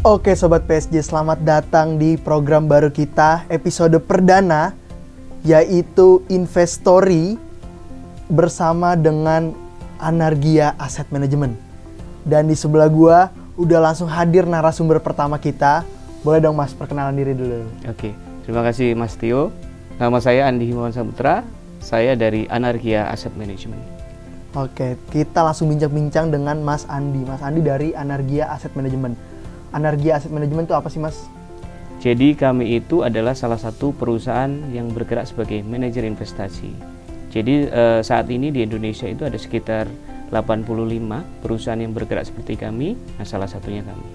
Oke Sobat PSG, selamat datang di program baru kita, episode perdana, yaitu Investory bersama dengan Anargia Asset Management. Dan di sebelah gua udah langsung hadir narasumber pertama kita. Boleh dong Mas, perkenalan diri dulu. Oke, terima kasih Mas Tio. Nama saya Andi Himawan Saputra, saya dari Anargia Asset Management. Oke, kita langsung bincang-bincang dengan Mas Andi. Mas Andi dari Anargia Asset Management. Anargia Asset Management itu apa sih Mas? Jadi kami itu adalah salah satu perusahaan yang bergerak sebagai manajer investasi. Jadi saat ini di Indonesia itu ada sekitar 85 perusahaan yang bergerak seperti kami, nah salah satunya kami.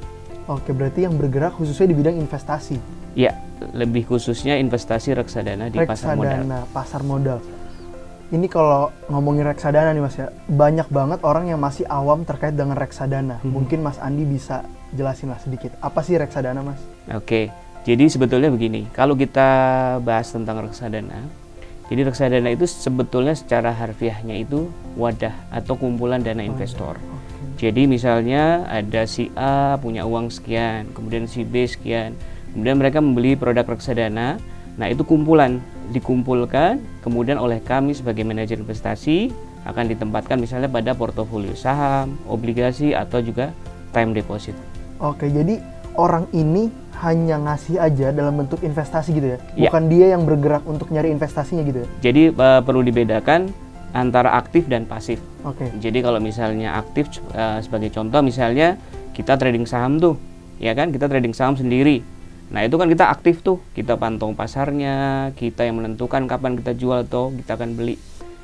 Oke, berarti yang bergerak khususnya di bidang investasi? Ya, lebih khususnya investasi reksadana di pasar modal. Reksadana, pasar modal. Ini kalau ngomongin reksadana nih Mas ya, banyak banget orang yang masih awam terkait dengan reksadana. Mungkin Mas Andi bisa jelasin lah sedikit, apa sih reksadana Mas? Oke, jadi sebetulnya begini, kalau kita bahas tentang reksadana, jadi reksadana itu sebetulnya secara harfiahnya itu wadah atau kumpulan dana investor. Jadi misalnya ada si A punya uang sekian, kemudian si B sekian, kemudian mereka membeli produk reksadana. Nah itu kumpulan, dikumpulkan, kemudian oleh kami sebagai manajer investasi akan ditempatkan misalnya pada portofolio saham, obligasi, atau juga time deposit. Oke, jadi orang ini hanya ngasih aja dalam bentuk investasi gitu ya? Ya. Bukan dia yang bergerak untuk nyari investasinya gitu ya? Jadi perlu dibedakan antara aktif dan pasif. Oke. Jadi kalau misalnya aktif, sebagai contoh misalnya kita trading saham tuh, ya kan, kita trading saham sendiri. Nah itu kan kita aktif tuh, kita pantau pasarnya, kita yang menentukan kapan kita jual atau kita akan beli.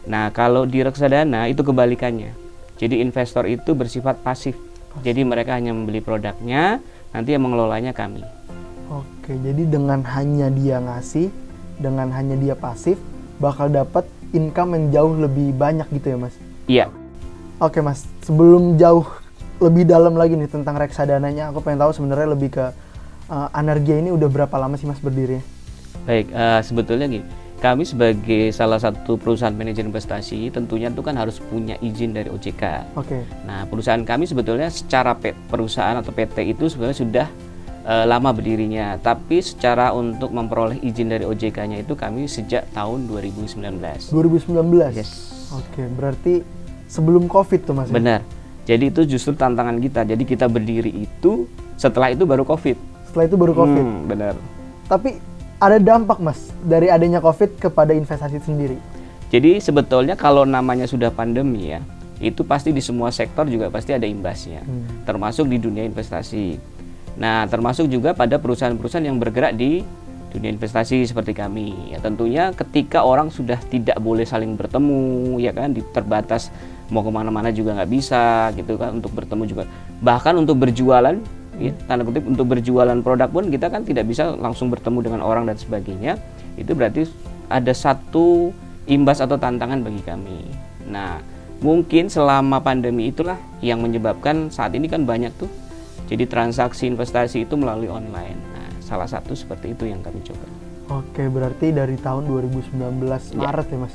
Nah kalau di reksadana itu kebalikannya. Jadi investor itu bersifat pasif. Jadi mereka hanya membeli produknya, nanti yang mengelolanya kami. Oke, jadi dengan hanya dia ngasih, dengan hanya dia pasif, bakal dapat income yang jauh lebih banyak gitu ya Mas? Iya. Oke Mas, sebelum jauh lebih dalam lagi nih tentang reksadananya, aku pengen tahu sebenarnya lebih ke Anargia ini udah berapa lama sih Mas berdiri? Baik, sebetulnya gini, kami sebagai salah satu perusahaan manajer investasi tentunya itu kan harus punya izin dari OJK. Oke. Nah perusahaan kami sebetulnya secara perusahaan atau PT itu sebenarnya sudah lama berdirinya, tapi secara untuk memperoleh izin dari OJK-nya itu kami sejak tahun 2019. 2019? Yes. Oke, berarti sebelum COVID tuh Mas? Benar. Jadi itu justru tantangan kita. Jadi kita berdiri itu, setelah itu baru COVID. Setelah itu baru COVID? Benar. Tapi ada dampak Mas dari adanya COVID kepada investasi sendiri? Jadi sebetulnya kalau namanya sudah pandemi ya, itu pasti di semua sektor juga pasti ada imbasnya, termasuk di dunia investasi. Nah, termasuk juga pada perusahaan-perusahaan yang bergerak di dunia investasi seperti kami. Ya, tentunya ketika orang sudah tidak boleh saling bertemu, ya kan, terbatas mau kemana-mana juga nggak bisa, gitu kan, untuk bertemu juga. Bahkan untuk berjualan, ya, tanda kutip untuk berjualan produk pun kita kan tidak bisa langsung bertemu dengan orang dan sebagainya. Itu berarti ada satu imbas atau tantangan bagi kami. Nah, mungkin selama pandemi itulah yang menyebabkan saat ini kan banyak tuh. Jadi transaksi investasi itu melalui online. Nah, salah satu seperti itu yang kami coba. Oke, berarti dari tahun 2019 Maret ya Mas?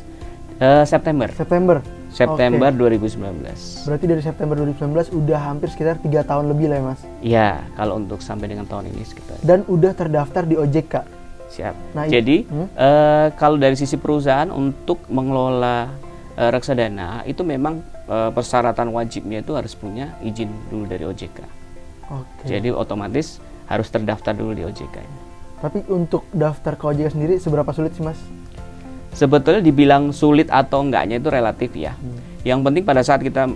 September. Oke. 2019. Berarti dari September 2019 udah hampir sekitar 3 tahun lebih lah ya Mas? Ya, kalau untuk sampai dengan tahun ini sekitar. Dan udah terdaftar di OJK? Siap. Nah, jadi kalau dari sisi perusahaan untuk mengelola reksadana itu memang persyaratan wajibnya itu harus punya izin dulu dari OJK. Oke. Jadi otomatis harus terdaftar dulu di OJK. Tapi untuk daftar ke OJK sendiri seberapa sulit sih Mas? Sebetulnya dibilang sulit atau enggaknya itu relatif ya. Yang penting pada saat kita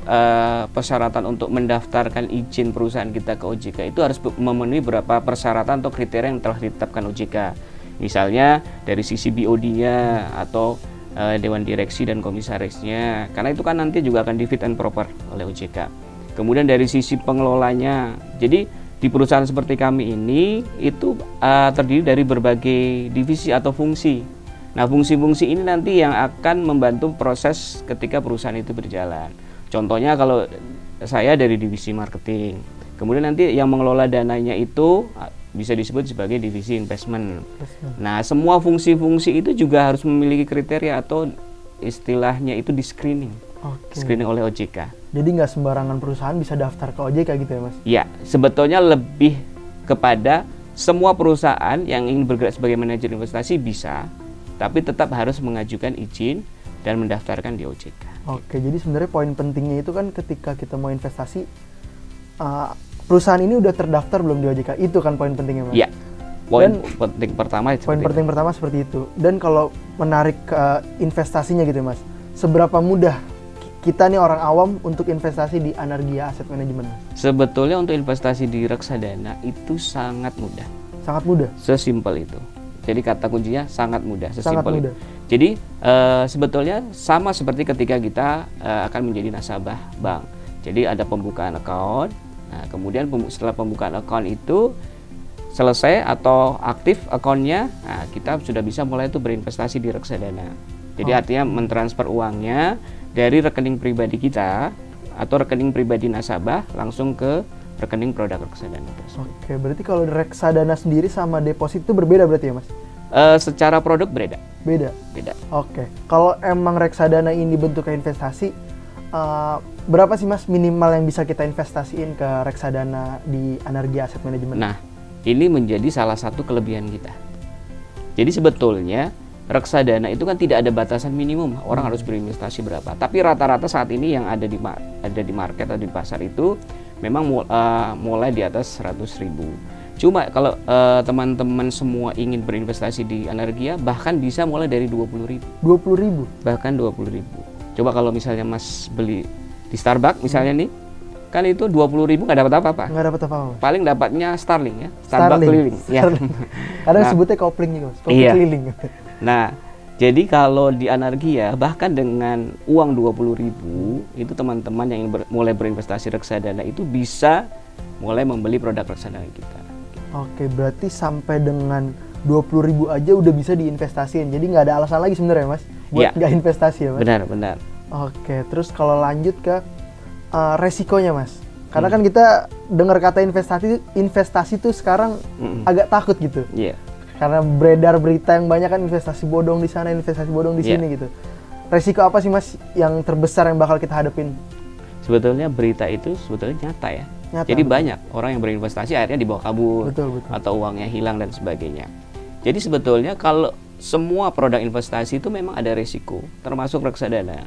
persyaratan untuk mendaftarkan izin perusahaan kita ke OJK itu harus memenuhi beberapa persyaratan atau kriteria yang telah ditetapkan OJK. Misalnya dari sisi BOD-nya atau Dewan Direksi dan Komisarisnya, karena itu kan nanti juga akan di fit and proper oleh OJK. Kemudian dari sisi pengelolanya, jadi di perusahaan seperti kami ini itu terdiri dari berbagai divisi atau fungsi. Nah, fungsi-fungsi ini nanti yang akan membantu proses ketika perusahaan itu berjalan. Contohnya kalau saya dari divisi marketing, kemudian nanti yang mengelola dananya itu bisa disebut sebagai divisi investment. Nah, semua fungsi-fungsi itu juga harus memiliki kriteria atau istilahnya itu di screening. Screening oleh OJK. Jadi nggak sembarangan perusahaan bisa daftar ke OJK gitu ya Mas? Ya, sebetulnya lebih kepada semua perusahaan yang ingin bergerak sebagai manajer investasi bisa, tapi tetap harus mengajukan izin dan mendaftarkan di OJK. Oke, jadi sebenarnya poin pentingnya itu kan ketika kita mau investasi, perusahaan ini udah terdaftar belum di OJK? Itu kan poin pentingnya, Mas? Iya. Poin penting pertama seperti itu. Dan kalau menarik ke investasinya gitu, Mas, seberapa mudah kita nih orang awam untuk investasi di Anargia Asset Management? Sebetulnya untuk investasi di reksadana itu sangat mudah. Sangat mudah? Sesimpel itu. Jadi kata kuncinya sangat mudah, sesimpel itu. Mudah. Jadi sebetulnya sama seperti ketika kita akan menjadi nasabah bank. Jadi ada pembukaan account. Nah, kemudian setelah pembukaan account itu selesai atau aktif akunnya, nah, kita sudah bisa mulai itu berinvestasi di reksadana. Jadi artinya mentransfer uangnya dari rekening pribadi kita atau rekening pribadi nasabah langsung ke rekening produk reksadana tersebut. Oke, berarti kalau reksadana sendiri sama deposit itu berbeda berarti ya, Mas? Secara produk beda. Beda. Oke, kalau emang reksadana ini bentuknya investasi, berapa sih, Mas, minimal yang bisa kita investasiin ke reksadana di Anargia Asset Management? Nah, ini menjadi salah satu kelebihan kita. Jadi sebetulnya reksadana itu kan tidak ada batasan minimum orang harus berinvestasi berapa. Tapi rata-rata saat ini yang ada di market atau di pasar itu memang mulai di atas 100.000. Cuma kalau teman-teman semua ingin berinvestasi di Anargia, bahkan bisa mulai dari 20.000. 20.000? Bahkan 20.000. Coba kalau misalnya Mas beli di Starbucks misalnya nih, kan itu 20.000 nggak dapat apa-apa. Nggak dapat apa-apa. Paling dapatnya Starling ya, Starbucks keliling. Ya. Kadang sebutnya kopling juga, Mas. Kopi keliling. Nah, jadi kalau di Anargia bahkan dengan uang 20.000 itu teman-teman yang ingin mulai berinvestasi reksadana itu bisa mulai membeli produk reksadana kita. Oke, berarti sampai dengan 20.000 aja udah bisa diinvestasiin. Jadi nggak ada alasan lagi sebenarnya, Mas, buat nggak investasi ya, Mas? Benar. Oke, terus kalau lanjut ke resikonya, Mas. Karena kan kita dengar kata investasi tuh sekarang agak takut gitu. Iya. Karena beredar berita yang banyak kan investasi bodong di sana, investasi bodong di sini gitu. Resiko apa sih, Mas, yang terbesar yang bakal kita hadapin? Sebetulnya berita itu sebetulnya nyata ya. Jadi banyak orang yang berinvestasi akhirnya dibawa kabur atau uangnya hilang dan sebagainya. Jadi sebetulnya kalau semua produk investasi itu memang ada resiko, termasuk reksadana.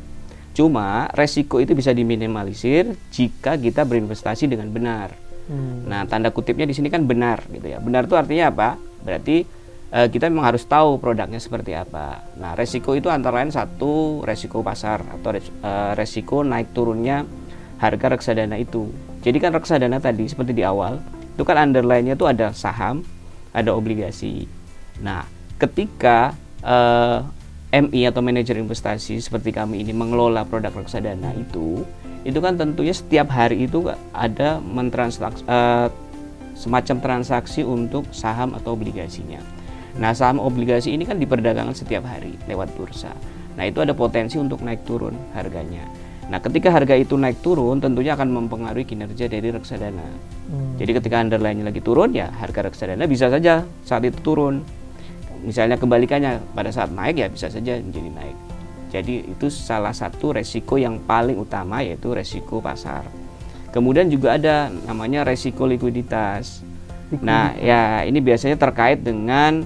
Cuma resiko itu bisa diminimalisir jika kita berinvestasi dengan benar. Nah, tanda kutipnya di sini kan benar gitu ya. Benar itu artinya apa? Berarti kita memang harus tahu produknya seperti apa. Nah, resiko itu antara lain satu, resiko pasar atau resiko naik turunnya harga reksadana itu. Jadi kan reksadana tadi seperti di awal, itu kan underline-nya itu ada saham, ada obligasi. Nah, ketika MI atau manajer investasi seperti kami ini mengelola produk reksadana itu kan tentunya setiap hari itu ada semacam transaksi untuk saham atau obligasinya. Nah, saham obligasi ini kan diperdagangkan setiap hari lewat bursa. Nah, itu ada potensi untuk naik turun harganya. Nah, ketika harga itu naik turun, tentunya akan mempengaruhi kinerja dari reksadana. Jadi ketika underline-nya lagi turun, ya harga reksadana bisa saja saat itu turun. Misalnya kebalikannya, pada saat naik ya bisa saja menjadi naik. Jadi itu salah satu resiko yang paling utama, yaitu resiko pasar. Kemudian juga ada namanya resiko likuiditas. Nah, ya ini biasanya terkait dengan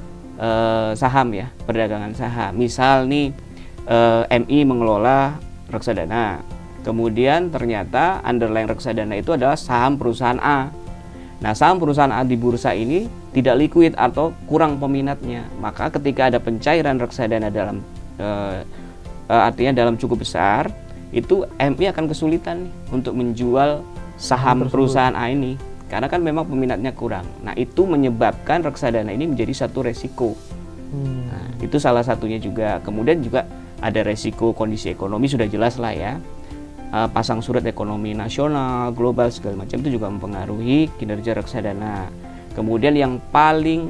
saham ya, perdagangan saham. Misal nih MI mengelola reksadana, kemudian ternyata underlying reksadana itu adalah saham perusahaan A. Nah, saham perusahaan A di bursa ini tidak liquid atau kurang peminatnya. Maka ketika ada pencairan reksadana dalam artinya dalam cukup besar, itu MI akan kesulitan nih untuk menjual saham perusahaan A ini, karena kan memang peminatnya kurang. Nah, itu menyebabkan reksadana ini menjadi satu resiko. Nah, itu salah satunya juga. Kemudian juga ada resiko kondisi ekonomi, sudah jelas lah ya. Pasang surut ekonomi nasional, global, segala macam itu juga mempengaruhi kinerja reksadana. Kemudian yang paling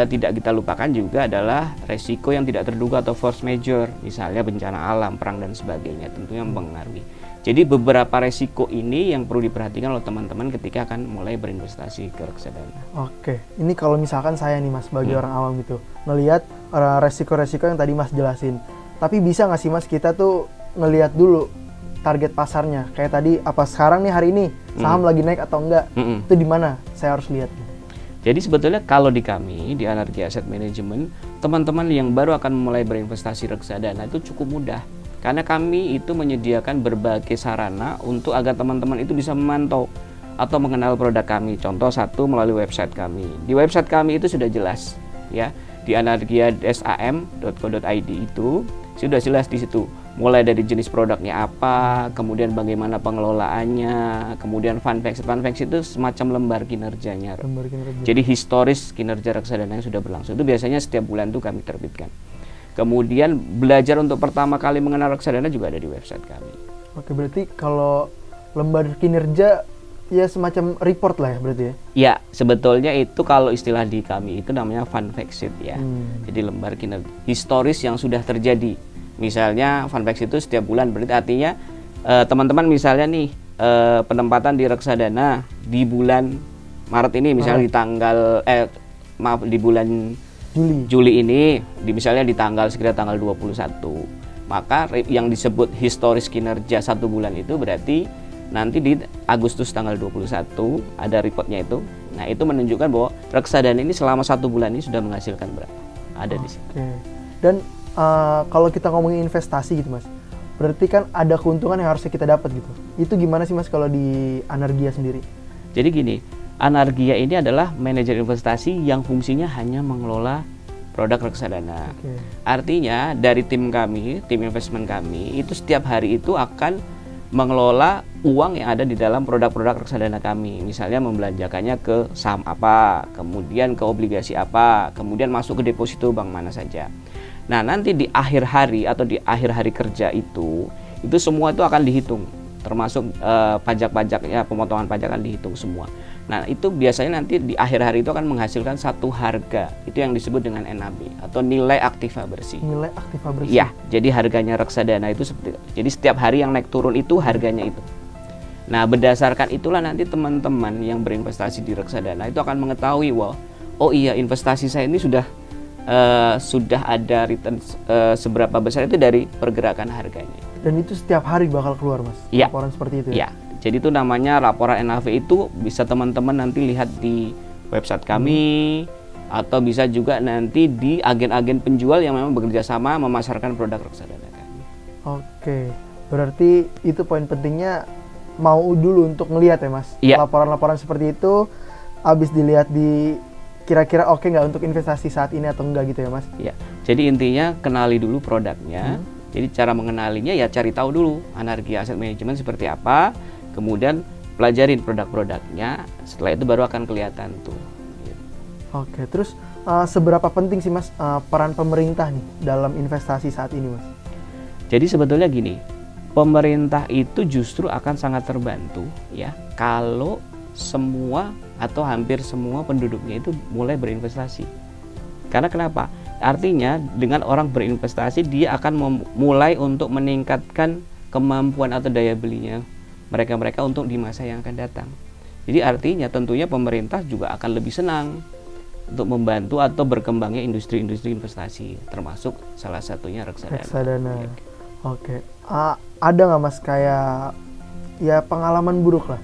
tidak kita lupakan juga adalah resiko yang tidak terduga atau force major, misalnya bencana alam, perang dan sebagainya, tentunya mempengaruhi. Jadi beberapa resiko ini yang perlu diperhatikan oleh teman-teman ketika akan mulai berinvestasi ke reksadana. Oke, ini kalau misalkan saya nih, Mas, sebagai orang awam gitu, ngelihat resiko-resiko yang tadi Mas jelasin. Tapi bisa nggak sih, Mas, kita tuh ngelihat dulu target pasarnya? Kayak tadi, apa sekarang nih hari ini saham lagi naik atau enggak? Itu di mana saya harus lihat? Jadi sebetulnya kalau di kami, di Anargia Asset Management, teman-teman yang baru akan mulai berinvestasi reksadana itu cukup mudah. Karena kami itu menyediakan berbagai sarana untuk agar teman-teman itu bisa memantau atau mengenal produk kami. Contoh satu melalui website kami. Di website kami itu sudah jelas, ya, di anargia-am.co.id itu sudah jelas di situ. Mulai dari jenis produknya apa, kemudian bagaimana pengelolaannya, kemudian fun facts itu semacam lembar kinerjanya. Jadi historis kinerja reksadana yang sudah berlangsung itu biasanya setiap bulan tuh kami terbitkan. Kemudian belajar untuk pertama kali mengenal reksadana juga ada di website kami. Oke, berarti kalau lembar kinerja ya semacam report lah ya berarti ya? Ya, sebetulnya itu kalau istilah di kami itu namanya fun facts ya. Jadi lembar kinerja historis yang sudah terjadi. Misalnya fun facts itu setiap bulan, berarti artinya teman-teman misalnya nih penempatan di reksadana di bulan Maret ini misalnya di tanggal di bulan Juli ini misalnya di tanggal sekitar tanggal 21. Maka yang disebut historis kinerja 1 bulan itu berarti nanti di Agustus tanggal 21 ada reportnya itu. Nah, itu menunjukkan bahwa reksadana ini selama 1 bulan ini sudah menghasilkan berapa. Ada di sini. Dan kalau kita ngomongin investasi gitu Mas, berarti kan ada keuntungan yang harusnya kita dapat gitu. Itu gimana sih Mas kalau di Anargia sendiri? Jadi gini, Anargia ini adalah manajer investasi yang fungsinya hanya mengelola produk reksadana. Artinya dari tim kami, tim investment kami, itu setiap hari itu akan mengelola uang yang ada di dalam produk-produk reksadana kami. Misalnya membelanjakannya ke saham apa, kemudian ke obligasi apa, kemudian masuk ke deposito bank mana saja. Nah, nanti di akhir hari atau di akhir hari kerja itu semua itu akan dihitung, termasuk pajak-pajaknya, pemotongan pajak akan dihitung semua. Nah, itu biasanya nanti di akhir hari itu akan menghasilkan satu harga, itu yang disebut dengan NAB atau nilai aktiva bersih. Nilai aktiva bersih. Ya, jadi harganya reksadana itu seperti itu. Jadi setiap hari yang naik turun itu harganya itu. Nah, berdasarkan itulah nanti teman-teman yang berinvestasi di reksadana itu akan mengetahui, oh iya investasi saya ini sudah ada return seberapa besar itu dari pergerakan harganya. Dan itu setiap hari bakal keluar Mas, laporan seperti itu ya? Jadi itu namanya laporan NAV, itu bisa teman-teman nanti lihat di website kami atau bisa juga nanti di agen-agen penjual yang memang bekerja sama memasarkan produk reksadana kami. Oke, berarti itu poin pentingnya, mau dulu untuk ngelihat ya Mas, laporan-laporan seperti itu, habis dilihat di kira-kira oke nggak untuk investasi saat ini atau enggak gitu ya Mas? Iya, jadi intinya kenali dulu produknya. Jadi cara mengenalinya ya cari tahu dulu Anargia Asset Management seperti apa, kemudian pelajarin produk-produknya, setelah itu baru akan kelihatan tuh. Oke, terus seberapa penting sih Mas peran pemerintah nih dalam investasi saat ini Mas? Jadi sebetulnya gini, pemerintah itu justru akan sangat terbantu ya kalau semua atau hampir semua penduduknya itu mulai berinvestasi. Karena kenapa? Artinya dengan orang berinvestasi dia akan mulai untuk meningkatkan kemampuan atau daya belinya mereka untuk di masa yang akan datang. Jadi artinya tentunya pemerintah juga akan lebih senang untuk membantu atau berkembangnya industri-industri investasi, termasuk salah satunya reksadana. Oke. Ada nggak Mas kayak ya pengalaman buruk lah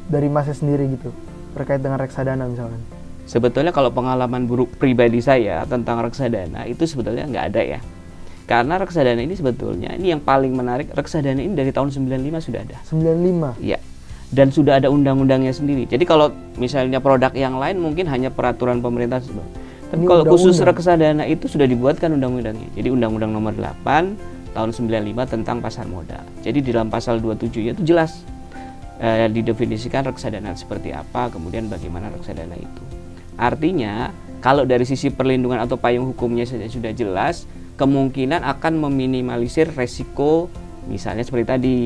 dari Masnya sendiri gitu terkait dengan reksadana misalkan? Sebetulnya kalau pengalaman buruk pribadi saya tentang reksadana itu sebetulnya nggak ada ya. Karena reksadana ini sebetulnya ini yang paling menarik, reksadana ini dari tahun 95 sudah ada. 95? Iya. Dan sudah ada undang-undangnya sendiri. Jadi kalau misalnya produk yang lain mungkin hanya peraturan pemerintah. Tapi kalau khusus reksadana itu sudah dibuatkan undang-undangnya. Jadi Undang-Undang Nomor 8 tahun 95 tentang pasar modal. Jadi di dalam pasal 27 itu jelas didefinisikan reksadana seperti apa, kemudian bagaimana reksadana itu. Artinya kalau dari sisi perlindungan atau payung hukumnya sudah jelas, kemungkinan akan meminimalisir resiko misalnya seperti tadi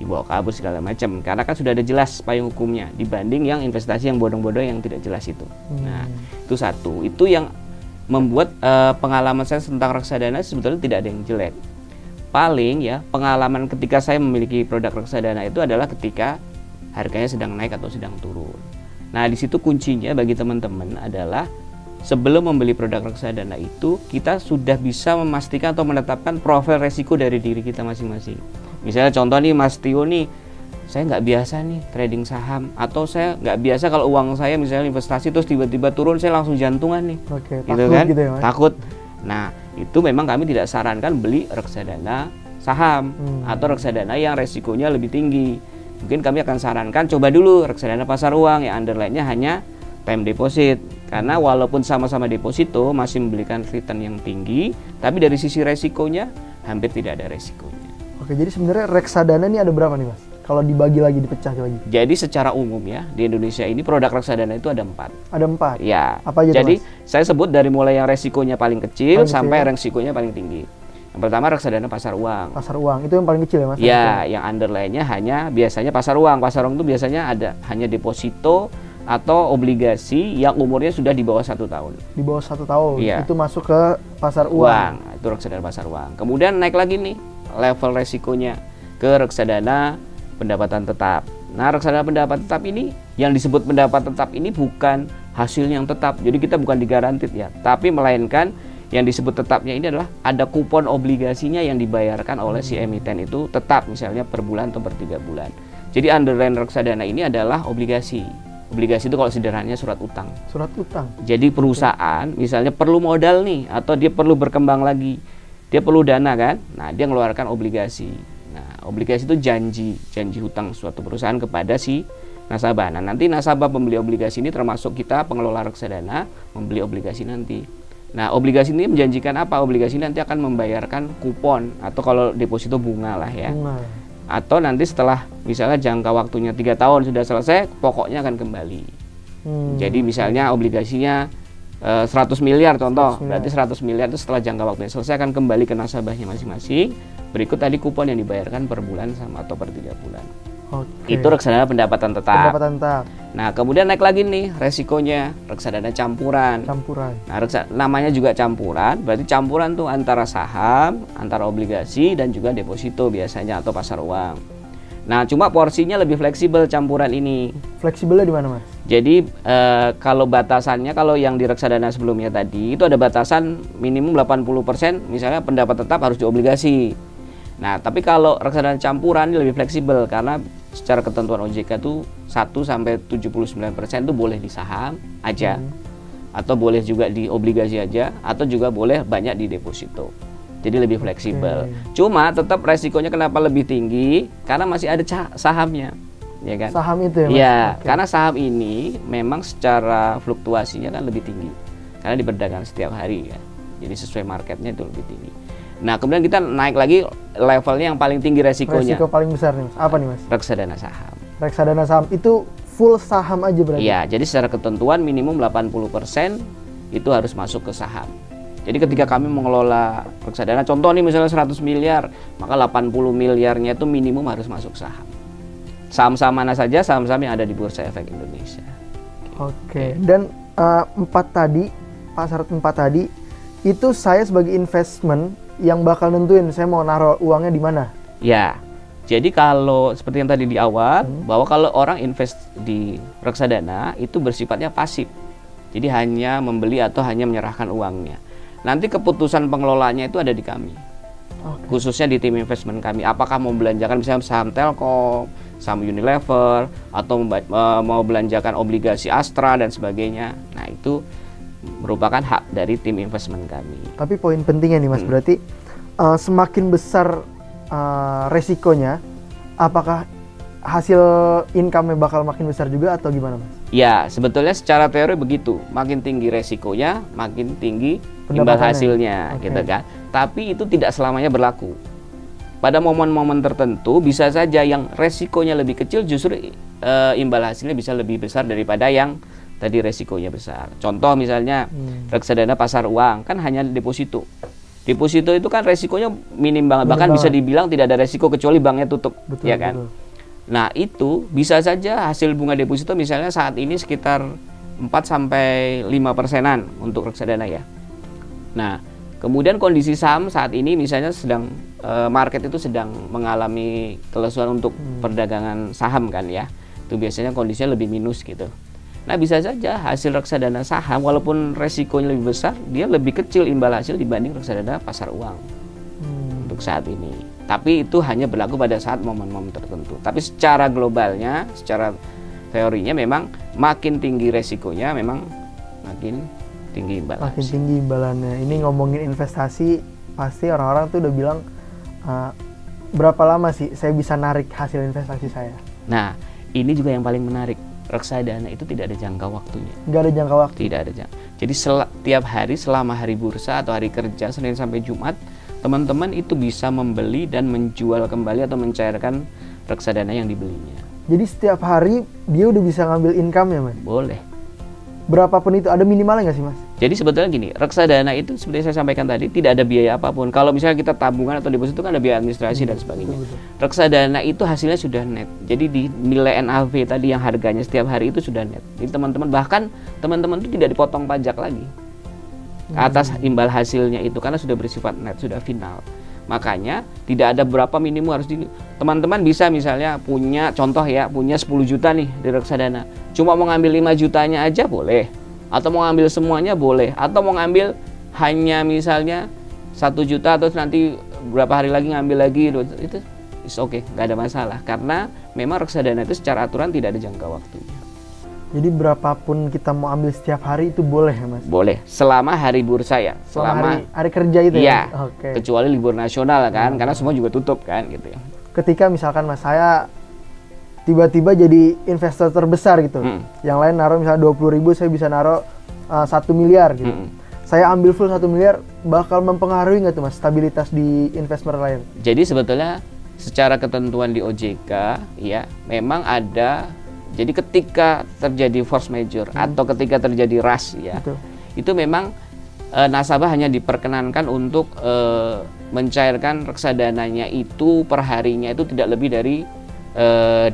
dibawa kabur segala macam, karena kan sudah ada jelas payung hukumnya dibanding yang investasi yang bodong-bodong yang tidak jelas itu. Nah, itu satu. Itu yang membuat pengalaman saya tentang reksadana sebetulnya tidak ada yang jelek. Paling ya pengalaman ketika saya memiliki produk reksadana itu adalah ketika harganya sedang naik atau sedang turun. Nah, di situ kuncinya bagi teman-teman adalah sebelum membeli produk reksadana itu kita sudah bisa memastikan atau menetapkan profil resiko dari diri kita masing-masing. Misalnya contoh nih Mas Tio nih saya nggak biasa nih trading saham, atau saya nggak biasa kalau uang saya misalnya investasi terus tiba-tiba turun saya langsung jantungan nih. Oke, gitu takut kan? gitu ya, Mas? Takut. Nah, itu memang kami tidak sarankan beli reksadana saham atau reksadana yang resikonya lebih tinggi. Mungkin kami akan sarankan coba dulu reksadana pasar uang yang underline-nya hanya time deposit. Karena walaupun sama-sama deposito masih memberikan return yang tinggi, tapi dari sisi resikonya hampir tidak ada resikonya. Oke, jadi sebenarnya reksadana ini ada berapa nih, Mas? Kalau dibagi lagi, dipecah lagi. Jadi secara umum ya, di Indonesia ini produk reksadana itu ada 4. Ada 4? Ya. Apa aja Jadi tuh, Mas? saya sebut dari mulai yang resikonya paling kecil Paling sampai kecil. resikonya paling tinggi. Yang pertama reksadana pasar uang. Pasar uang, itu yang paling kecil ya, Mas? Ya, yang underline-nya hanya biasanya pasar uang. Pasar uang itu biasanya ada hanya deposito atau obligasi yang umurnya sudah di bawah 1 tahun. Di bawah 1 tahun, Iya. itu masuk ke pasar uang. Nah, itu reksadana pasar uang. Kemudian naik lagi nih level resikonya ke reksadana pendapatan tetap. Nah, reksadana pendapatan tetap ini, yang disebut pendapatan tetap ini bukan hasil yang tetap. Jadi kita bukan digarantid ya, tapi melainkan yang disebut tetapnya ini adalah ada kupon obligasinya yang dibayarkan oleh si emiten itu tetap, misalnya per bulan atau per 3 bulan. Jadi underline reksadana ini adalah obligasi. Obligasi itu kalau sederhananya surat utang. Surat utang. Jadi perusahaan misalnya perlu modal nih, atau dia perlu berkembang lagi, dia perlu dana kan, nah dia mengeluarkan obligasi. Nah, obligasi itu janji hutang suatu perusahaan kepada si nasabah. Nah, nanti nasabah pembeli obligasi ini termasuk kita pengelola reksadana membeli obligasi nanti. Nah, obligasi ini menjanjikan apa? Obligasi ini nanti akan membayarkan kupon, atau kalau deposito bunga lah ya. Bunga. Atau nanti setelah misalnya jangka waktunya 3 tahun sudah selesai, pokoknya akan kembali. Jadi misalnya obligasinya 100 miliar contoh, 100 miliar. berarti 100 miliar itu setelah jangka waktunya selesai akan kembali ke nasabahnya masing-masing. Berikut tadi kupon yang dibayarkan per bulan sama atau per 3 bulan. Oke. Itu reksadana pendapatan tetap. Pendapatan tetap. Nah, kemudian naik lagi nih resikonya, reksadana campuran. Campuran. Nah, namanya juga campuran, berarti campuran tuh antara saham, antara obligasi dan juga deposito biasanya atau pasar uang. Nah, cuma porsinya lebih fleksibel campuran ini. Fleksibelnya di mana, Mas? Jadi kalau batasannya, kalau yang di reksadana sebelumnya tadi itu ada batasan minimum 80%, misalnya pendapat tetap harus di obligasi. Nah, tapi kalau reksadana campuran ini lebih fleksibel karena secara ketentuan OJK itu 1-79% itu boleh di saham aja, atau boleh juga di obligasi aja, atau juga boleh banyak di deposito. Jadi lebih fleksibel. Cuma tetap resikonya kenapa lebih tinggi? Karena masih ada sahamnya, ya kan? Saham itu ya, Mas? Iya, Oke. karena saham ini memang secara fluktuasinya kan lebih tinggi. Karena diperdagangkan setiap hari kan. Jadi sesuai marketnya itu lebih tinggi. Nah, kemudian kita naik lagi levelnya yang paling tinggi resikonya. Resiko paling besar nih, Mas. Apa nih, Mas? Reksadana saham. Reksadana saham itu full saham aja berarti? Iya, jadi secara ketentuan minimum 80% itu harus masuk ke saham. Jadi ketika kami mengelola reksadana, contoh nih misalnya 100 miliar, maka 80 miliarnya itu minimum harus masuk saham. Saham-saham mana saja? Saham-saham yang ada di Bursa Efek Indonesia. Oke. Dan 4 tadi, syarat 4 tadi, itu saya sebagai investment yang bakal nentuin saya mau naruh uangnya di mana? Ya, jadi kalau seperti yang tadi di awal, bahwa kalau orang invest di reksadana itu bersifatnya pasif. Jadi hanya membeli atau hanya menyerahkan uangnya. Nanti keputusan pengelolaannya itu ada di kami. Khususnya di tim investment kami. Apakah mau belanjakan misalnya saham Telkom, saham Unilever, atau mau belanjakan obligasi Astra dan sebagainya. Nah, itu merupakan hak dari tim investment kami. Tapi poin pentingnya nih, Mas, berarti semakin besar resikonya, apakah hasil income-nya bakal makin besar juga atau gimana, Mas? Ya, sebetulnya secara teori begitu. Makin tinggi resikonya, makin tinggi imbal hasilnya, gitu kan. Tapi itu tidak selamanya berlaku. Pada momen-momen tertentu bisa saja yang resikonya lebih kecil justru imbal hasilnya bisa lebih besar daripada yang tadi resikonya besar. Contoh misalnya reksadana pasar uang kan hanya deposito. Deposito itu kan resikonya minim banget, bahkan bisa dibilang tidak ada resiko kecuali banknya tutup, ya kan? Betul. Nah, itu bisa saja hasil bunga deposito misalnya saat ini sekitar 4-5%-an untuk reksadana ya. Nah, kemudian kondisi saham saat ini misalnya sedang market itu sedang mengalami kelesuan untuk perdagangan saham kan ya. Itu biasanya kondisinya lebih minus gitu. Nah, bisa saja hasil reksadana saham walaupun resikonya lebih besar, dia lebih kecil imbal hasil dibanding reksadana pasar uang untuk saat ini. Tapi itu hanya berlaku pada saat momen-momen tertentu. Tapi secara globalnya, secara teorinya memang makin tinggi resikonya, memang makin tinggi imbalannya. Makin tinggi imbalannya. Ini ngomongin investasi, pasti orang-orang tuh udah bilang, berapa lama sih saya bisa narik hasil investasi saya? Nah, ini juga yang paling menarik. Reksadana itu tidak ada jangka waktunya. Nggak ada jangka waktu? Tidak ada jangka. Jadi tiap hari selama hari bursa atau hari kerja, Senin sampai Jumat, teman-teman itu bisa membeli dan menjual kembali atau mencairkan reksadana yang dibelinya. Jadi setiap hari dia udah bisa ngambil income ya, Mas? Boleh. Berapapun itu, ada minimalnya nggak sih, Mas? Jadi sebetulnya gini, reksadana itu seperti saya sampaikan tadi, tidak ada biaya apapun. Kalau misalnya kita tabungan atau deposito kan ada biaya administrasi dan sebagainya. Betul. Reksadana itu hasilnya sudah net. Jadi di nilai NAV tadi yang harganya setiap hari itu sudah net. Jadi teman-teman, bahkan teman-teman itu tidak dipotong pajak lagi atas imbal hasilnya itu, karena sudah bersifat net, sudah final. Makanya tidak ada berapa minimum harus teman-teman bisa misalnya punya, contoh ya, punya 10 juta nih di reksadana. Cuma mau ngambil 5 jutanya aja boleh. Atau mau ngambil semuanya boleh. Atau mau ngambil hanya misalnya 1 juta atau nanti berapa hari lagi ngambil lagi, itu is okay, nggak ada masalah. Karena memang reksadana itu secara aturan tidak ada jangka waktunya. Jadi berapapun kita mau ambil setiap hari itu boleh ya, Mas? Boleh, selama hari bursa ya. Selama hari kerja itu ya? Ya? Oke. Kecuali libur nasional kan, karena semua juga tutup kan gitu ya. Ketika misalkan Mas, saya tiba-tiba jadi investor terbesar gitu. Yang lain naruh misalnya 20.000, saya bisa naruh 1 miliar gitu. Saya ambil full 1 miliar, bakal mempengaruhi nggak tuh, Mas, stabilitas di investment lain? Jadi sebetulnya secara ketentuan di OJK ya memang ada. Jadi ketika terjadi force majeure atau ketika terjadi RAS ya, itu memang nasabah hanya diperkenankan untuk mencairkan reksadananya itu per harinya itu tidak lebih dari 20%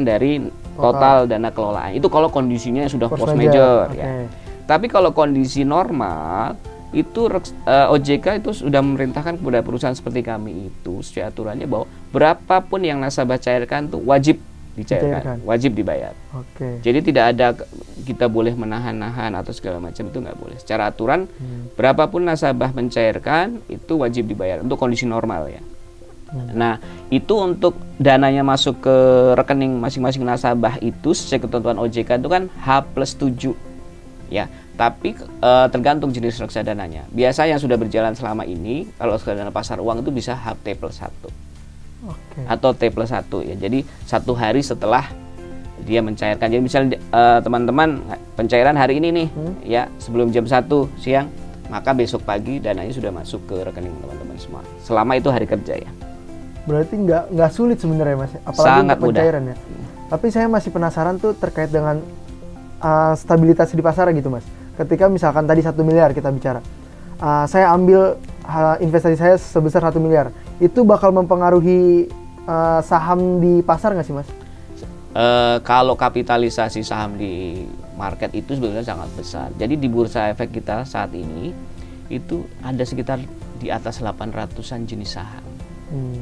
dari total dana kelolaan. Itu kalau kondisinya sudah force majeure ya. Tapi kalau kondisi normal itu OJK itu sudah memerintahkan kepada perusahaan seperti kami itu secara aturannya bahwa berapapun yang nasabah cairkan tuh wajib dicairkan, wajib dibayar. Jadi tidak ada kita boleh menahan-nahan atau segala macam, itu nggak boleh. Secara aturan berapapun nasabah mencairkan itu wajib dibayar untuk kondisi normal ya. Nah itu untuk dananya masuk ke rekening masing-masing nasabah itu sesuai ketentuan OJK itu kan H+7 ya. Tapi tergantung jenis reksadananya. Biasa yang sudah berjalan selama ini kalau reksadana pasar uang itu bisa HT+1. Atau T+1 ya. Jadi 1 hari setelah dia mencairkan. Jadi misalnya teman-teman pencairan hari ini nih ya sebelum jam 1 siang, maka besok pagi dananya sudah masuk ke rekening teman-teman semua. Selama itu hari kerja ya. Berarti nggak sulit sebenarnya, Mas, apalagi sangat untuk pencairan ya. Tapi saya masih penasaran tuh terkait dengan stabilitas di pasar gitu, Mas. Ketika misalkan tadi 1 miliar kita bicara, saya ambil investasi saya sebesar 1 miliar, itu bakal mempengaruhi saham di pasar nggak sih, Mas? Kalau kapitalisasi saham di market itu sebenarnya sangat besar. Jadi di bursa efek kita saat ini itu ada sekitar di atas 800-an jenis saham.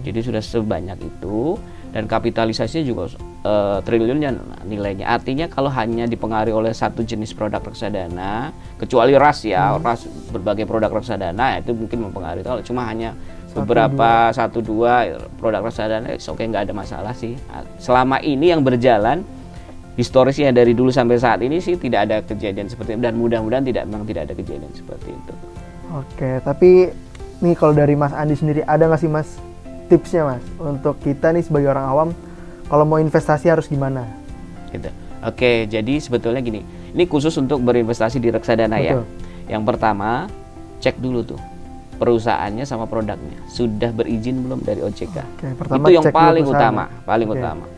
Jadi sudah sebanyak itu, dan kapitalisasinya juga triliunnya nilainya. Artinya kalau hanya dipengaruhi oleh satu jenis produk reksadana, kecuali RAS ya, RAS berbagai produk reksadana itu mungkin mempengaruhi. Kalau cuma hanya beberapa 1-2 produk reksadana, oke, nggak ada masalah sih. Selama ini yang berjalan historisnya dari dulu sampai saat ini sih tidak ada kejadian seperti itu, dan mudah-mudahan memang tidak ada kejadian seperti itu. Oke, tapi nih kalau dari Mas Andi sendiri ada nggak sih, Mas, tipsnya, Mas, untuk kita nih sebagai orang awam kalau mau investasi harus gimana? Gitu. Oke, jadi sebetulnya gini, ini khusus untuk berinvestasi di reksadana. Betul. Ya. Yang pertama, cek dulu tuh perusahaannya sama produknya sudah berizin belum dari OJK. Itu yang paling utama, utama.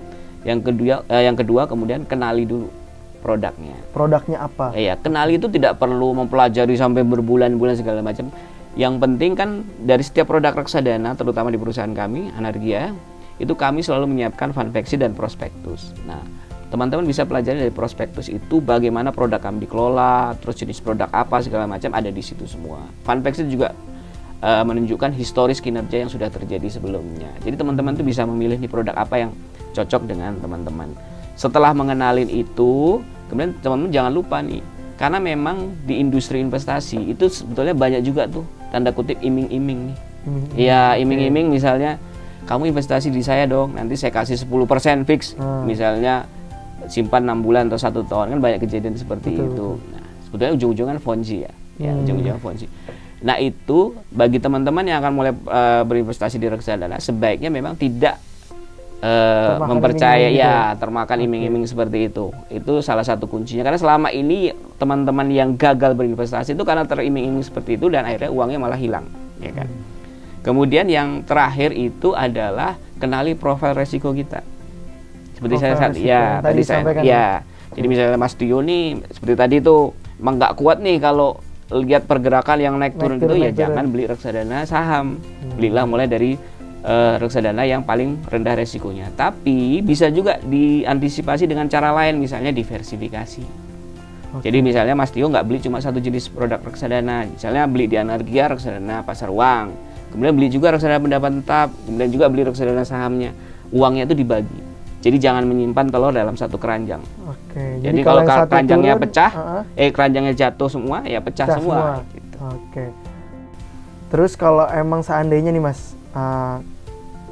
Yang kedua kemudian kenali dulu produknya. Produknya apa? Iya, kenali itu tidak perlu mempelajari sampai berbulan-bulan segala macam. Yang penting kan dari setiap produk reksadana, terutama di perusahaan kami, Anargia, itu kami selalu menyiapkan funfaksi dan prospektus. Nah, teman-teman bisa pelajari dari prospektus itu bagaimana produk kami dikelola, terus jenis produk apa segala macam ada di situ semua. Funfaksi juga menunjukkan historis kinerja yang sudah terjadi sebelumnya. Jadi teman-teman tuh bisa memilih nih produk apa yang cocok dengan teman-teman. Setelah mengenalin itu, kemudian teman-teman jangan lupa nih, karena memang di industri investasi itu sebetulnya banyak juga tuh tanda kutip iming-iming nih. Iya, iming-iming misalnya kamu investasi di saya dong, nanti saya kasih 10% fix, misalnya simpan 6 bulan atau 1 tahun, kan banyak kejadian seperti itu. Nah, sebetulnya ujung-ujungnya Ponzi ya, ujung-ujungnya Ponzi. Nah itu bagi teman-teman yang akan mulai berinvestasi di reksadana, sebaiknya memang tidak mempercaya termakan iming-iming seperti itu. Itu salah satu kuncinya, karena selama ini teman-teman yang gagal berinvestasi itu karena teriming-iming seperti itu dan akhirnya uangnya malah hilang, ya kan. Kemudian yang terakhir itu adalah kenali profil resiko kita. Seperti tadi saya jadi misalnya Mas Tio nih seperti tadi itu emang nggak kuat nih kalau lihat pergerakan yang naik turun gitu, ya jangan beli reksadana saham. Belilah mulai dari reksadana yang paling rendah resikonya. Tapi bisa juga diantisipasi dengan cara lain, misalnya diversifikasi. Jadi misalnya Mas Tio nggak beli cuma satu jenis produk reksadana, misalnya beli di Anargia reksadana pasar uang, kemudian beli juga reksadana pendapat tetap, kemudian juga beli reksadana sahamnya. Uangnya itu dibagi. Jadi jangan menyimpan telur dalam satu keranjang. Jadi kalau keranjangnya pecah, keranjangnya jatuh semua, ya pecah semua. Gitu. Terus kalau emang seandainya nih Mas,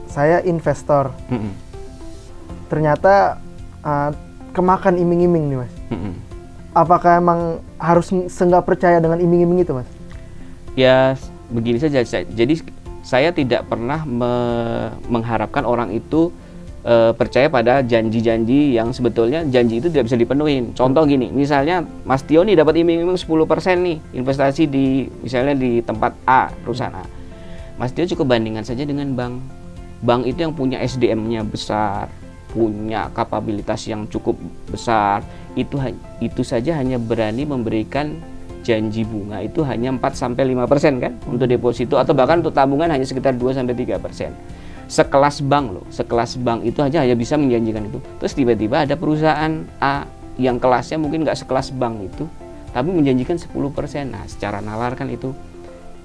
saya investor, ternyata kemakan iming-iming nih Mas. Apakah emang harus nggak percaya dengan iming-iming itu Mas? Ya begini saja. Jadi saya tidak pernah mengharapkan orang itu percaya pada janji-janji yang sebetulnya janji itu tidak bisa dipenuhin. Contoh gini, misalnya Mas Tio nih dapat iming-iming 10% nih investasi di misalnya di tempat A, perusahaan A. Mas Tio cukup bandingkan saja dengan bank. Bank itu yang punya SDM-nya besar, punya kapabilitas yang cukup besar, itu saja hanya berani memberikan janji bunga itu hanya 4-5% kan untuk deposito, atau bahkan untuk tabungan hanya sekitar 2-3%. Sekelas bank loh, sekelas bank itu aja hanya bisa menjanjikan itu. Terus tiba-tiba ada perusahaan A yang kelasnya mungkin nggak sekelas bank itu, tapi menjanjikan 10%. Nah, secara nalar kan itu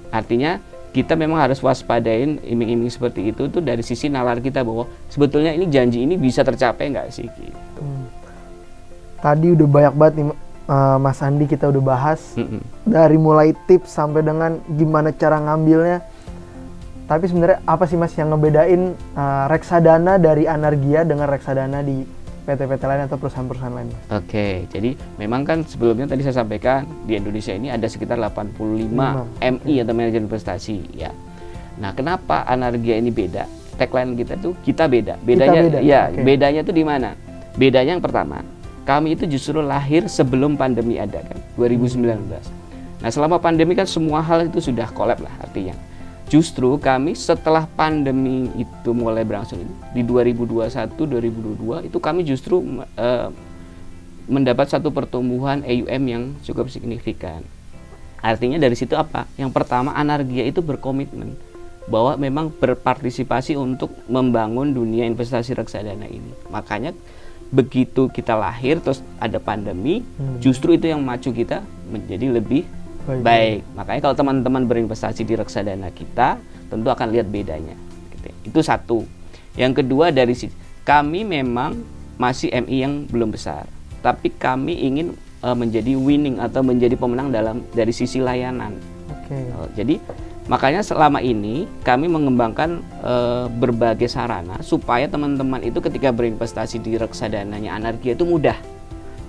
artinya kita memang harus waspadain iming-iming seperti itu tuh dari sisi nalar kita, bahwa sebetulnya ini janji ini bisa tercapai nggak sih gitu. Tadi udah banyak banget nih Mas Andi kita udah bahas dari mulai tips sampai dengan gimana cara ngambilnya. Tapi sebenarnya apa sih Mas yang ngebedain reksadana dari Anargia dengan reksadana di PT-PT lain atau perusahaan-perusahaan lain Mas? Oke, jadi memang kan sebelumnya tadi saya sampaikan di Indonesia ini ada sekitar 85 MI atau manajer investasi ya. Nah, kenapa Anargia ini beda? Tagline kita tuh kita beda. Bedanya bedanya tuh di mana? Bedanya yang pertama, kami itu justru lahir sebelum pandemi ada kan, 2019. Nah, selama pandemi kan semua hal itu sudah collab lah artinya. Justru kami setelah pandemi itu mulai berlangsung di 2021-2022 itu kami justru mendapat satu pertumbuhan AUM yang cukup signifikan. Artinya dari situ apa? Yang pertama, Anargia itu berkomitmen bahwa memang berpartisipasi untuk membangun dunia investasi reksadana ini. Makanya begitu kita lahir terus ada pandemi, justru itu yang maju kita menjadi lebih baik. Makanya kalau teman-teman berinvestasi di reksadana kita tentu akan lihat bedanya gitu. Itu satu. Yang kedua, dari sisi kami memang masih MI yang belum besar, tapi kami ingin menjadi winning atau menjadi pemenang dari sisi layanan. Jadi makanya selama ini kami mengembangkan berbagai sarana supaya teman-teman itu ketika berinvestasi di reksadananya Anargia itu mudah.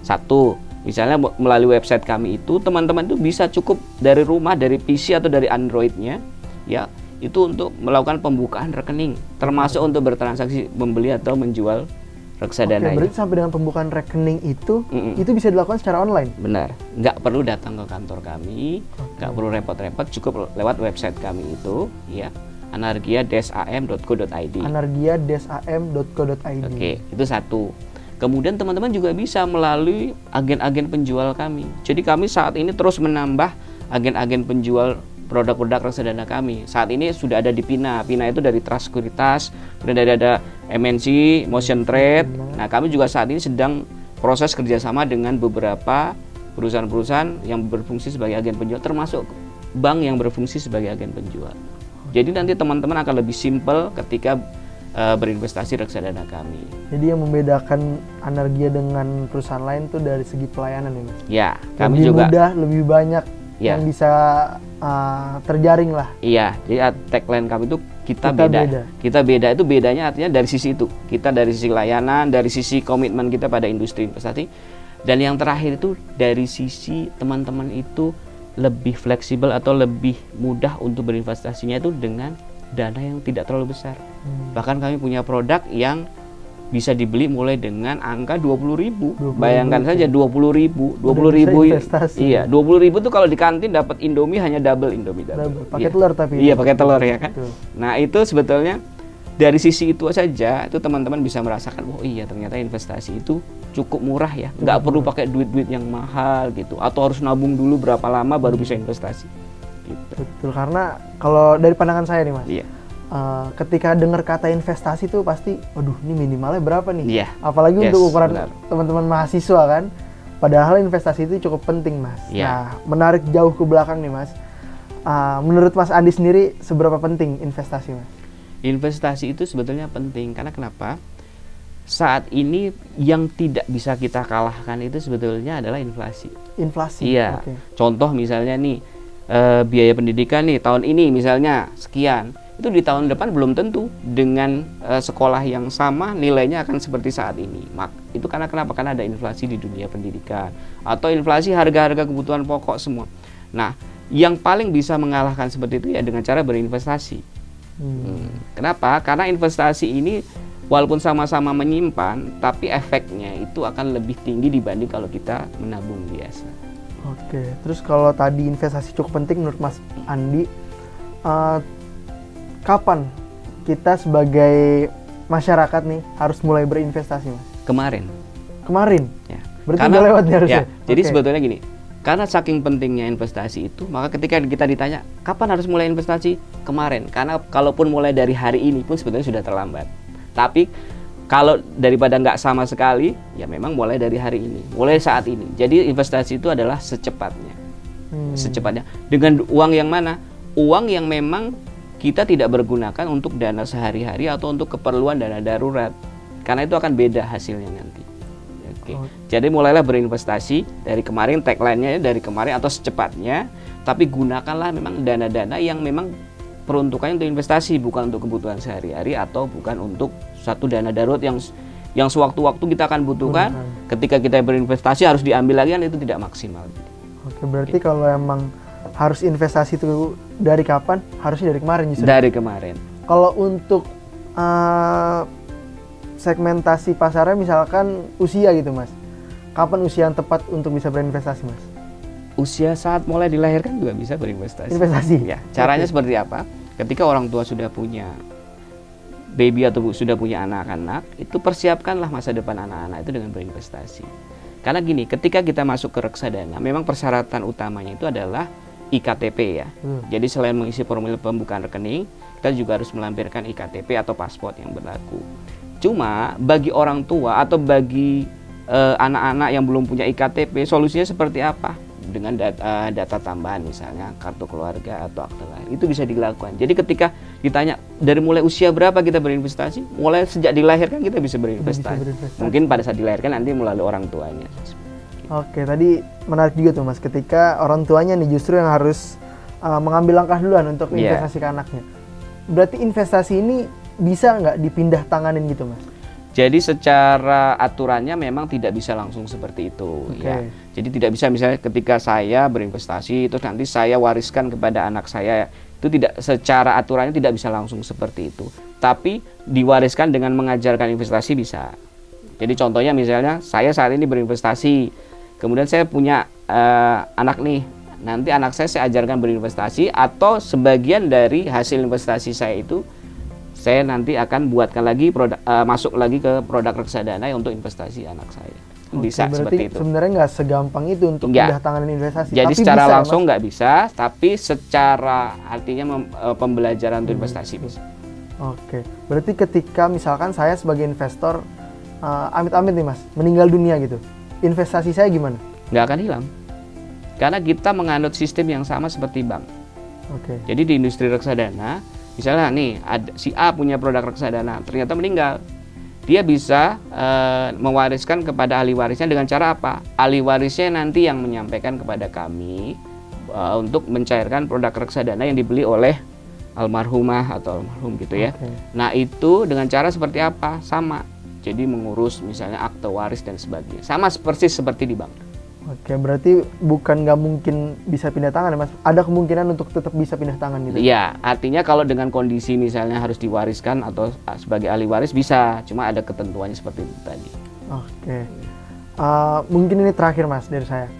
Satu, misalnya melalui website kami itu teman-teman itu bisa cukup dari rumah, dari PC atau dari Android-nya ya, itu untuk melakukan pembukaan rekening, termasuk untuk bertransaksi membeli atau menjual reksadana. Berarti sampai dengan pembukaan rekening itu bisa dilakukan secara online? Benar, nggak perlu datang ke kantor kami, nggak perlu repot-repot, cukup lewat website kami itu ya, anargia-am.co.id. anargia-am.co.id. Itu satu. Kemudian teman-teman juga bisa melalui agen-agen penjual kami. Jadi kami saat ini terus menambah agen-agen penjual produk-produk reksadana kami. Saat ini sudah ada di Pina. Pina itu dari Trust Sekuritas, kemudian ada MNC, Motion Trade. Nah, kami juga saat ini sedang proses kerjasama dengan beberapa perusahaan-perusahaan yang berfungsi sebagai agen penjual, termasuk bank yang berfungsi sebagai agen penjual. Jadi nanti teman-teman akan lebih simpel ketika berinvestasi reksadana kami. Jadi yang membedakan Anargia dengan perusahaan lain tuh dari segi pelayanan ya Mas? Ya, kami lebih juga mudah, lebih banyak yang bisa terjaring lah. Iya, jadi tagline kami itu kita beda. Kita beda itu bedanya artinya dari sisi itu. Kita dari sisi layanan, dari sisi komitmen kita pada industri investasi. Dan yang terakhir itu dari sisi teman-teman itu lebih fleksibel atau lebih mudah untuk berinvestasinya itu dengan dana yang tidak terlalu besar. Bahkan kami punya produk yang bisa dibeli mulai dengan angka 20.000. Bayangkan saja 20.000 investasi. Iya, 20.000 tuh kalau di kantin dapat Indomie hanya double Indomie. Pakai telur tapi. Iya, pakai telur ya kan. Betul. Nah, itu sebetulnya dari sisi itu saja itu teman-teman bisa merasakan, oh iya ternyata investasi itu cukup murah ya. Nggak perlu pakai duit-duit yang mahal gitu atau harus nabung dulu berapa lama baru bisa investasi. Gitu. Betul, karena kalau dari pandangan saya nih Mas. Iya. Ketika dengar kata investasi tuh pasti, waduh ini minimalnya berapa nih? Iya. Apalagi untuk ukuran teman-teman mahasiswa kan. Padahal investasi itu cukup penting Mas. Iya. Nah, menarik jauh ke belakang nih Mas. Menurut Mas Andi sendiri seberapa penting investasi Mas? Investasi itu sebetulnya penting karena kenapa? Saat ini yang tidak bisa kita kalahkan itu sebetulnya adalah inflasi. Inflasi. Iya. Okay. Contoh misalnya nih biaya pendidikan nih tahun ini misalnya sekian. Itu di tahun depan belum tentu dengan sekolah yang sama nilainya akan seperti saat ini. Itu karena kenapa? Karena ada inflasi di dunia pendidikan atau inflasi harga-harga kebutuhan pokok semua. Nah, yang paling bisa mengalahkan seperti itu ya dengan cara berinvestasi. Kenapa? Karena investasi ini walaupun sama-sama menyimpan, tapi efeknya itu akan lebih tinggi dibanding kalau kita menabung biasa. Oke, terus kalau tadi investasi cukup penting menurut Mas Andi, kapan kita sebagai masyarakat nih harus mulai berinvestasi Mas? Kemarin. Ya. Berarti udah lewat nih harusnya. Ya, jadi sebetulnya gini, karena saking pentingnya investasi itu, maka ketika kita ditanya kapan harus mulai investasi? Kemarin. Karena kalaupun mulai dari hari ini pun sebetulnya sudah terlambat. Tapi kalau daripada nggak sama sekali, ya memang mulai dari hari ini, mulai saat ini. Jadi investasi itu adalah secepatnya. Secepatnya. Dengan uang yang mana? Uang yang memang kita tidak bergunakan untuk dana sehari-hari atau untuk keperluan dana darurat, karena itu akan beda hasilnya nanti. Oke. Jadi mulailah berinvestasi dari kemarin, tagline-nya dari kemarin atau secepatnya, tapi gunakanlah memang dana-dana yang memang peruntukannya untuk investasi, bukan untuk kebutuhan sehari-hari atau bukan untuk satu dana darurat yang sewaktu-waktu kita akan butuhkan. Ketika kita berinvestasi harus diambil lagi, kan itu tidak maksimal. Oke, berarti kalau emang harus investasi itu dari kapan? Harusnya dari kemarin justru. Dari kemarin. Kalau untuk segmentasi pasarnya misalkan usia gitu Mas. Kapan usia yang tepat untuk bisa berinvestasi Mas? Usia saat mulai dilahirkan juga bisa berinvestasi. Investasi? Ya, caranya seperti apa? Ketika orang tua sudah punya baby atau sudah punya anak-anak, itu persiapkanlah masa depan anak-anak itu dengan berinvestasi. Karena gini, ketika kita masuk ke reksadana, memang persyaratan utamanya itu adalah IKTP ya. Jadi selain mengisi formulir pembukaan rekening, kita juga harus melampirkan IKTP atau paspor yang berlaku. Cuma bagi orang tua atau bagi anak-anak yang belum punya IKTP, solusinya seperti apa? Dengan data tambahan misalnya kartu keluarga atau akte lahir. Itu bisa dilakukan. Jadi ketika ditanya dari mulai usia berapa kita berinvestasi, mulai sejak dilahirkan kita bisa berinvestasi. Mungkin pada saat dilahirkan nanti melalui orang tuanya. Oke, tadi menarik juga tuh Mas, ketika orang tuanya nih justru yang harus mengambil langkah duluan untuk investasi ke anaknya. Berarti investasi ini bisa nggak dipindah tanganin gitu Mas? Jadi secara aturannya memang tidak bisa langsung seperti itu. Ya. Jadi tidak bisa misalnya ketika saya berinvestasi, terus nanti saya wariskan kepada anak saya. Itu tidak, secara aturannya tidak bisa langsung seperti itu. Tapi diwariskan dengan mengajarkan investasi bisa. Jadi contohnya misalnya saya saat ini berinvestasi, kemudian saya punya anak nih, nanti anak saya ajarkan berinvestasi, atau sebagian dari hasil investasi saya itu saya nanti akan buatkan lagi produk, masuk lagi ke produk reksadana untuk investasi anak saya. Bisa seperti itu. Sebenarnya nggak segampang itu untuk pindah tanganin investasi. Jadi tapi secara bisa, langsung nggak bisa, tapi secara artinya pembelajaran untuk investasi bisa. Oke, berarti ketika misalkan saya sebagai investor amit-amit nih Mas, meninggal dunia gitu, investasi saya gimana? Nggak akan hilang, karena kita menganut sistem yang sama seperti bank. Jadi di industri reksadana, misalnya nih si A punya produk reksadana, ternyata meninggal, dia bisa mewariskan kepada ahli warisnya dengan cara apa? Ahli warisnya nanti yang menyampaikan kepada kami untuk mencairkan produk reksadana yang dibeli oleh almarhumah atau almarhum gitu ya. Oke. Nah itu dengan cara seperti apa? Sama. Jadi mengurus misalnya akte waris dan sebagainya. Sama persis seperti di bank. Oke, berarti bukan nggak mungkin bisa pindah tangan ya Mas? Ada kemungkinan untuk tetap bisa pindah tangan gitu? Iya, artinya kalau dengan kondisi misalnya harus diwariskan atau sebagai ahli waris bisa. Cuma ada ketentuannya seperti itu tadi. Oke. Mungkin ini terakhir Mas dari saya.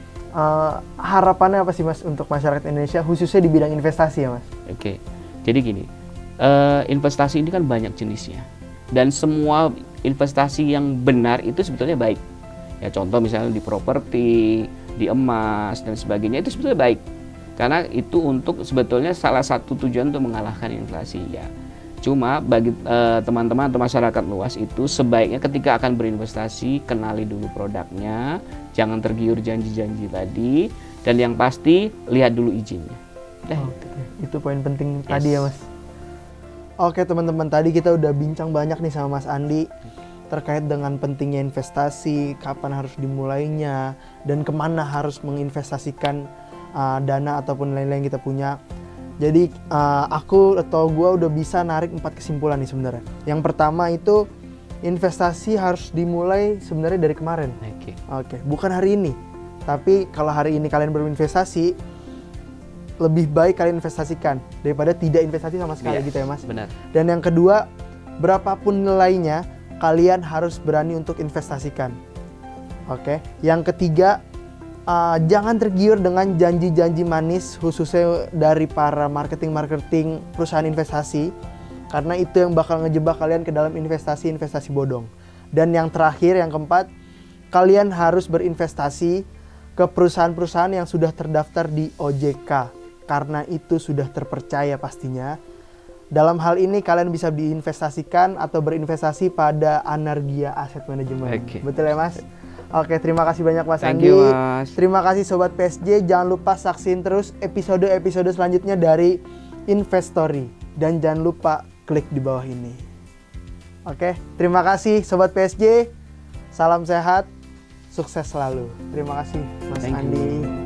Harapannya apa sih Mas untuk masyarakat Indonesia khususnya di bidang investasi ya Mas? Oke, jadi gini, investasi ini kan banyak jenisnya dan semua investasi yang benar itu sebetulnya baik. Ya contoh misalnya di properti, di emas dan sebagainya itu sebetulnya baik karena itu untuk sebetulnya salah satu tujuan untuk mengalahkan inflasi ya. Cuma bagi teman-teman atau masyarakat luas itu sebaiknya ketika akan berinvestasi kenali dulu produknya, jangan tergiur janji-janji tadi dan yang pasti lihat dulu izinnya. Itu poin penting tadi ya Mas. Oke teman-teman, tadi kita udah bincang banyak nih sama Mas Andi terkait dengan pentingnya investasi, kapan harus dimulainya, dan kemana harus menginvestasikan dana ataupun lain-lain kita punya. Jadi aku atau gue udah bisa narik 4 kesimpulan nih sebenarnya. Yang pertama itu investasi harus dimulai sebenarnya dari kemarin. Oke, bukan hari ini. Tapi kalau hari ini kalian berinvestasi, lebih baik kalian investasikan daripada tidak investasi sama sekali gitu ya Mas. Benar. Dan yang kedua, berapapun nilainya, kalian harus berani untuk investasikan. Oke. Yang ketiga, jangan tergiur dengan janji-janji manis khususnya dari para marketing perusahaan investasi, karena itu yang bakal ngejebak kalian ke dalam investasi bodong. Dan yang terakhir, yang keempat, kalian harus berinvestasi ke perusahaan-perusahaan yang sudah terdaftar di OJK, karena itu sudah terpercaya pastinya. Dalam hal ini kalian bisa diinvestasikan atau berinvestasi pada Anargia Asset Management. Betul ya Mas? Oke, terima kasih banyak Mas Andi. Thank you, Mas. Terima kasih Sobat PSG. Jangan lupa saksiin terus episode-episode selanjutnya dari Investory. Dan jangan lupa klik di bawah ini. Oke, terima kasih Sobat PSG. Salam sehat, sukses selalu. Terima kasih Mas Andi.